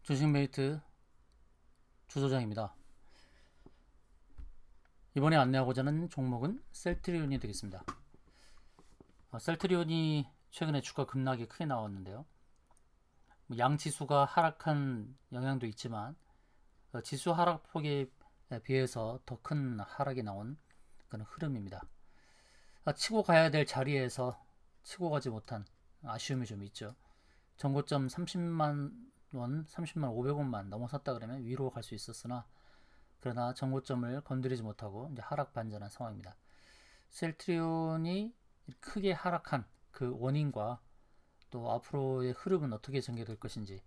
주식메이트 주소장입니다. 이번에 안내하고자 하는 종목은 셀트리온이 되겠습니다. 셀트리온이 최근에 주가 급락이 크게 나왔는데요. 양지수가 하락한 영향도 있지만 지수 하락폭에 비해서 더 큰 하락이 나온 그런 흐름입니다. 치고 가야 될 자리에서 치고 가지 못한 아쉬움이 좀 있죠. 전고점 30만 원, 30만 500원만 넘어섰다 그러면 위로 갈 수 있었으나 그러나 전고점을 건드리지 못하고 이제 하락 반전한 상황입니다. 셀트리온이 크게 하락한 그 원인과 또 앞으로의 흐름은 어떻게 전개될 것인지,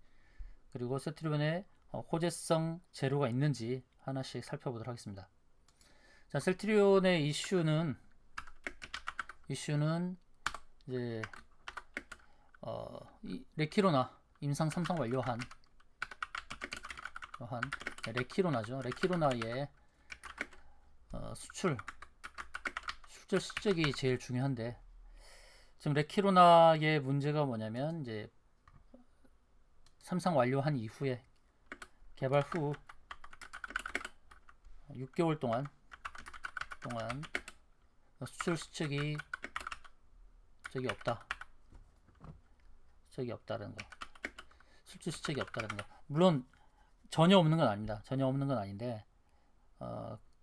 그리고 셀트리온에 호재성 재료가 있는지 하나씩 살펴보도록 하겠습니다. 자, 셀트리온의 이슈는 이제 레키로나 임상 3상 완료한 레키로나죠. 레키로나의 출저 실적이 제일 중요한데, 지금 레키로나의 문제가 뭐냐면 이제 3상 완료한 이후에 개발 후 6개월 동안 수출 실적이 없다는 거. 수출 실적이 없다는 거. 물론 전혀 없는 건 아닙니다. 전혀 없는 건 아닌데,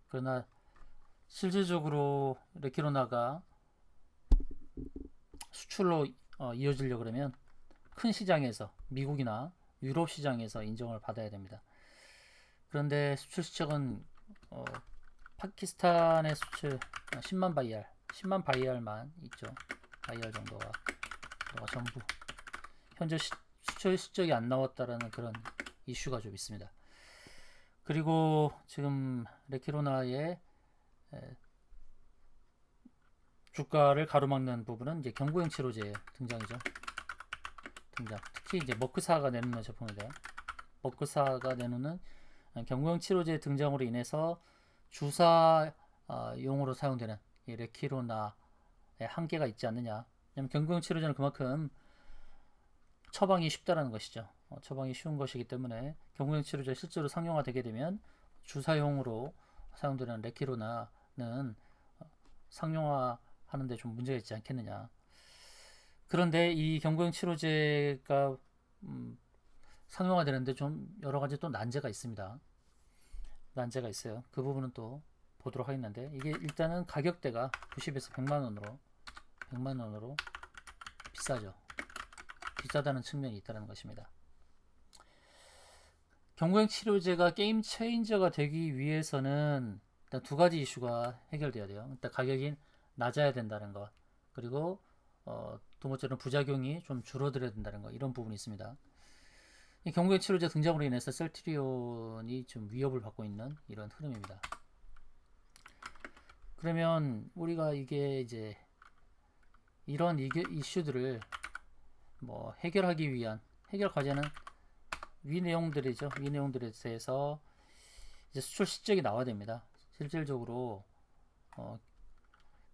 그러나 실질적으로 레키로나가 수출로 이어지려고 그러면 큰 시장에서, 미국이나 유럽 시장에서 인정을 받아야 됩니다. 그런데 수출 시책은 파키스탄의 수출 10만 바이알만 있죠. 바이알 정도가 전부 현재 수출 실적이 안 나왔다라는 그런 이슈가 좀 있습니다. 그리고 지금 레키로나의 주가를 가로막는 부분은 이제 경구형 치료제의 등장이죠. 특히 이제 머크사가 내놓는 제품인데요. 머크사가 내놓는 경구형 치료제 등장으로 인해서 주사용으로 사용되는 이 레키로나의 한계가 있지 않느냐. 왜냐하면 경구형 치료제는 그만큼 처방이 쉽다라는 것이죠. 처방이 쉬운 것이기 때문에 경구형 치료제 실제로 상용화되게 되면 주사용으로 사용되는 레키로나는 상용화하는데 좀 문제가 있지 않겠느냐. 그런데 이 경구형 치료제가 상용화되는데 좀 여러 가지 또 난제가 있습니다. 난제가 있어요. 그 부분은 또 보도록 하겠는데, 이게 일단은 가격대가 90에서 100만 원으로 비싸죠. 비싸다는 측면이 있다는 것입니다. 경구형 치료제가 게임 체인저가 되기 위해서는 일단 두 가지 이슈가 해결돼야 돼요. 일단 가격이 낮아야 된다는 것, 그리고 두 번째로는 부작용이 좀 줄어들어야 된다는 것, 이런 부분이 있습니다. 이 경구형 치료제 등장으로 인해서 셀트리온이 좀 위협을 받고 있는 이런 흐름입니다. 그러면 우리가 이게 이런 이슈들을 해결하기 위한 해결 과제는 위 내용들이죠. 위 내용들에 대해서 이제 수출 실적이 나와야 됩니다. 실질적으로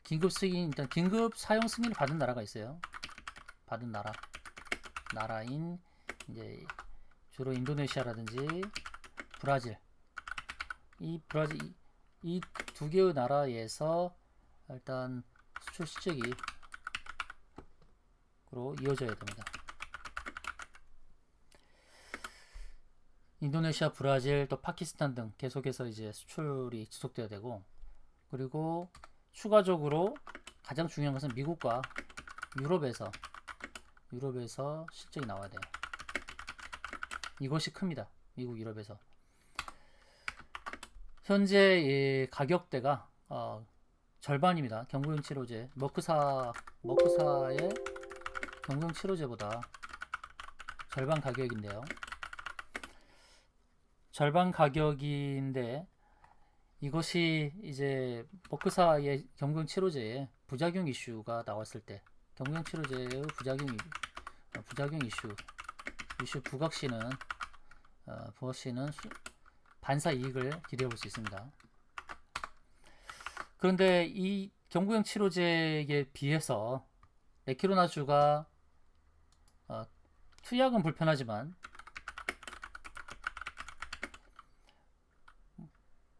긴급 승인, 일단 긴급 사용 승인을 받은 나라가 있어요. 받은 나라인 이제 주로 인도네시아라든지 브라질, 이 두 개의 나라에서 일단 수출 실적이 이어져야 됩니다. 인도네시아, 브라질, 또 파키스탄 등 계속해서 이제 수출이 지속돼야 되고, 그리고 추가적으로 가장 중요한 것은 미국과 유럽에서 실적이 나와야 돼요. 이것이 큽니다. 미국, 유럽에서. 현재 가격대가 절반입니다. 경구용 치료제, 머크사의 경구용 치료제보다 절반 가격인데요. 절반 가격인데, 이것이 이제 머크사의 경구용 치료제에 부작용 이슈가 나왔을 때, 경구용 치료제의 부작용 이슈 부각시는 반사 이익을 기대해 볼 수 있습니다. 그런데 이 경구형 치료제에 비해서 레키로나주가 투약은 불편하지만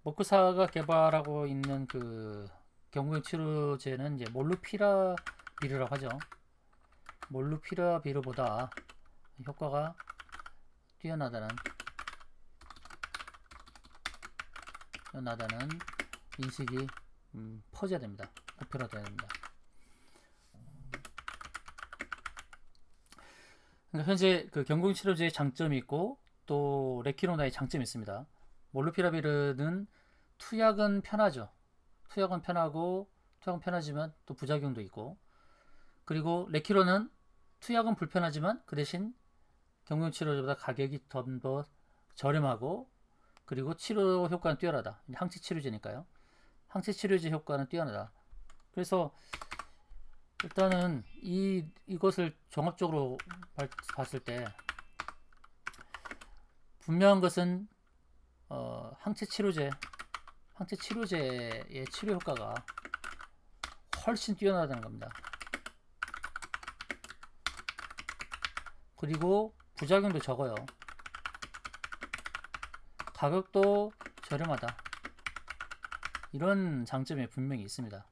머크사가 개발하고 있는 그 경구용 치료제는 이제 몰루피라비르라고 하죠. 몰루피라비르보다 효과가 뛰어나다는 인식이 퍼져야 됩니다. 보편화돼야 됩니다. 그러니까 현재 그 경구용 치료제의 장점이 있고 또 레키로나의 장점이 있습니다. 몰루피라비르는 투약은 편하죠. 투약은 편하지만 또 부작용도 있고, 그리고 레키로는 투약은 불편하지만 그 대신 경구용 치료제보다 가격이 좀 더 저렴하고, 그리고 치료 효과는 뛰어나다. 항체 치료제니까요. 항체 치료제 효과는 뛰어나다. 그래서 일단은 이것을 종합적으로 봤을 때 분명한 것은 항체 치료제의 치료 효과가 훨씬 뛰어나다는 겁니다. 그리고 부작용도 적어요. 가격도 저렴하다. 이런 장점이 분명히 있습니다.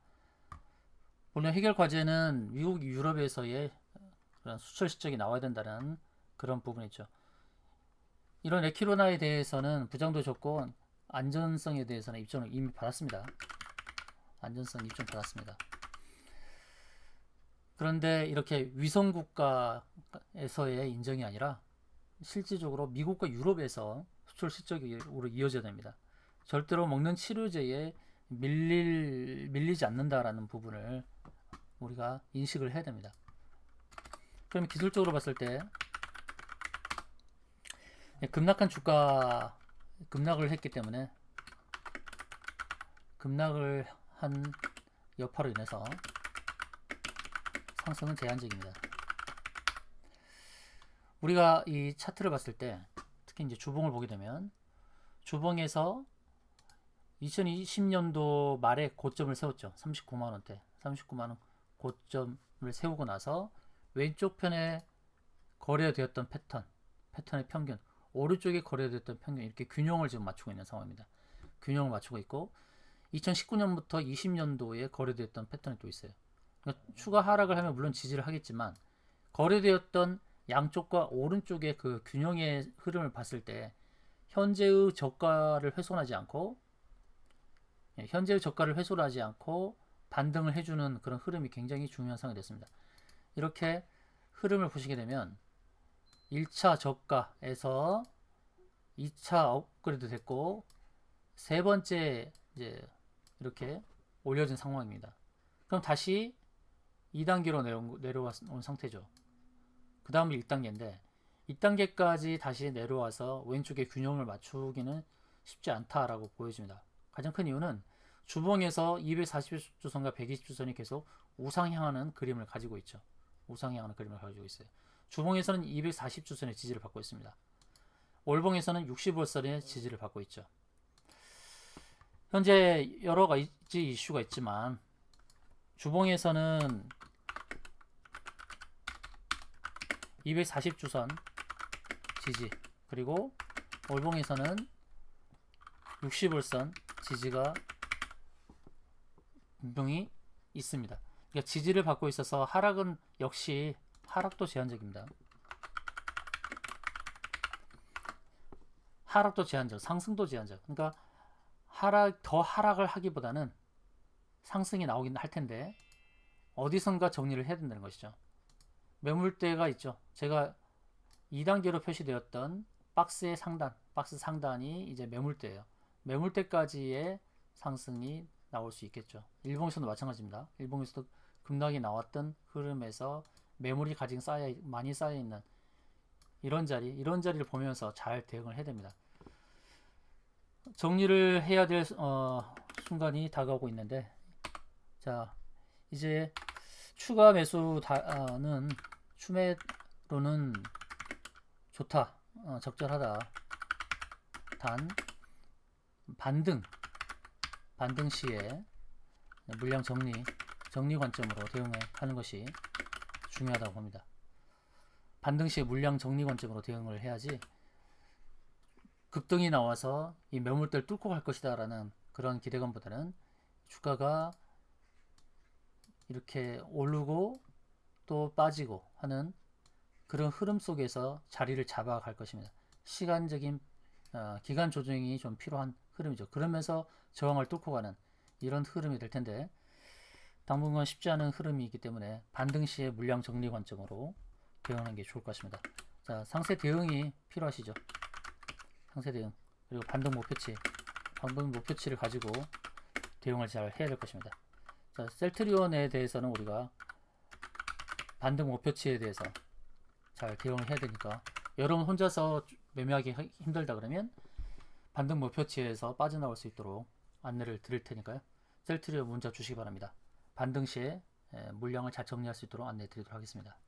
물론 해결 과제는 미국, 유럽에서의 그런 수출 실적이 나와야 된다는 그런 부분이죠. 이런 레키로나에 대해서는 부작용도 적고 안전성에 대해서는 입증을 이미 받았습니다. 안전성 입증 받았습니다. 그런데 이렇게 위성 국가에서의 인정이 아니라 실질적으로 미국과 유럽에서 수출 실적으로 이어져야 됩니다. 절대로 먹는 치료제에 밀리지 않는다라는 부분을 우리가 인식을 해야 됩니다. 그럼 기술적으로 봤을 때 급락한 주가 급락을 했기 때문에 급락을 한 여파로 인해서 상승은 제한적입니다. 우리가 이 차트를 봤을 때 특히 이제 주봉을 보게 되면 주봉에서 2020년도 말에 고점을 세웠죠. 39만원대 39만원 고점을 세우고 나서 왼쪽 편에 거래되었던 패턴의 평균, 오른쪽에 거래되었던 평균, 이렇게 균형을 지금 맞추고 있는 상황입니다. 균형을 맞추고 있고 2019년부터 20년도에 거래되었던 패턴이 또 있어요. 그러니까 추가 하락을 하면 물론 지지를 하겠지만 거래되었던 양쪽과 오른쪽의 그 균형의 흐름을 봤을 때 현재의 저가를 훼손하지 않고 반등을 해주는 그런 흐름이 굉장히 중요한 상황이 됐습니다. 이렇게 흐름을 보시게 되면 1차 저가에서 2차 업그레이드 됐고 세 번째 이제 이렇게 올려진 상황입니다. 그럼 다시 2단계로 내려온 상태죠. 그 다음이 1단계인데 2단계까지 다시 내려와서 왼쪽에 균형을 맞추기는 쉽지 않다라고 보여집니다. 가장 큰 이유는 주봉에서 240주선과 120주선이 계속 우상향하는 그림을 가지고 있죠. 우상향하는 그림을 가지고 있어요. 주봉에서는 240주선의 지지를 받고 있습니다. 월봉에서는 60월선의 지지를 받고 있죠. 현재 여러 가지 이슈가 있지만 주봉에서는 240주선 지지, 그리고 월봉에서는 60월선 지지가 분명히 있습니다. 그러니까 지지를 받고 있어서 하락은 역시 하락도 제한적입니다. 하락도 제한적, 상승도 제한적. 그러니까 더 하락을 하기보다는 상승이 나오긴 할 텐데 어디선가 정리를 해야 된다는 것이죠. 매물대가 있죠. 제가 2단계로 표시되었던 박스 상단이 이제 매물대예요. 매물대까지의 상승이 나올 수 있겠죠. 일봉에서도 마찬가지입니다. 일봉에서도 급락이 나왔던 흐름에서 매물이 많이 쌓여 있는 이런 자리를 보면서 잘 대응을 해야 됩니다. 정리를 해야 될 순간이 다가오고 있는데, 자 이제 추가 매수는 추매로는 좋다, 적절하다. 단 반등 시에 물량 정리 관점으로 대응하는 것이 중요하다고 봅니다. 반등 시에 물량 정리 관점으로 대응을 해야지 급등이 나와서 이 매물대를 뚫고 갈 것이다 라는 그런 기대감보다는 주가가 이렇게 오르고 또 빠지고 하는 그런 흐름 속에서 자리를 잡아갈 것입니다. 시간적인 기간 조정이 좀 필요한 흐름이죠. 그러면서 저항을 뚫고 가는 이런 흐름이 될 텐데 당분간 쉽지 않은 흐름이기 때문에 반등 시에 물량 정리 관점으로 대응하는 게 좋을 것 같습니다. 자, 상세 대응이 필요하시죠. 상세 대응 그리고 반등 목표치를 가지고 대응을 잘 해야 될 것입니다. 자, 셀트리온에 대해서는 우리가 반등 목표치에 대해서 잘 대응을 해야 되니까 여러분 혼자서 매매하기 힘들다 그러면 반등 목표치에서 빠져나올 수 있도록 안내를 드릴 테니까요. 셀트리온 문자 주시기 바랍니다. 반등 시에 물량을 잘 정리할 수 있도록 안내 드리도록 하겠습니다.